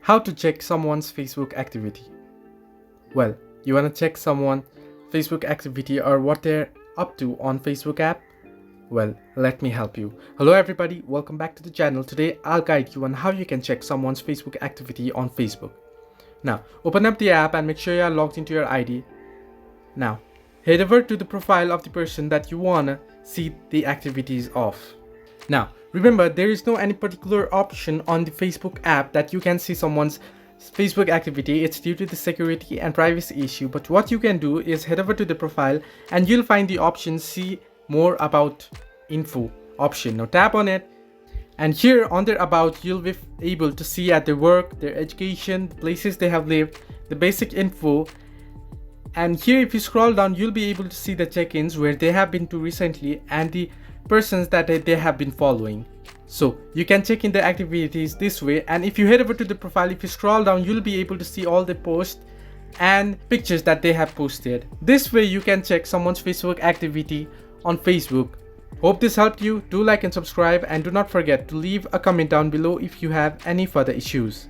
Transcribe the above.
How to check someone's Facebook activity? Well, you want to check someone's Facebook activity or what they're up to on Facebook app? Well, let me help you. Hello everybody, welcome back to the channel. Today I'll guide you on how you can check someone's Facebook activity on Facebook. Now, open up the app and make sure you are logged into your ID. Now, head over to the profile of the person that you wanna see the activities of. Now, remember, there is no any particular option on the Facebook app that you can see someone's Facebook activity. It's due to the security and privacy issue. But what you can do is head over to the profile and you'll find the option see more about info option. Now tap on it, and here on their about you'll be able to see at their work, their education, the places they have lived, the basic info. And here if you scroll down, you'll be able to see the check-ins where they have been to recently and the persons that they have been following. So you can check in the activities this way. And if you head over to the profile, if you scroll down, you'll be able to see all the posts and pictures that they have posted. This way you can check someone's Facebook activity on Facebook. Hope this helped you. Do like and subscribe, and do not forget to leave a comment down below if you have any further issues.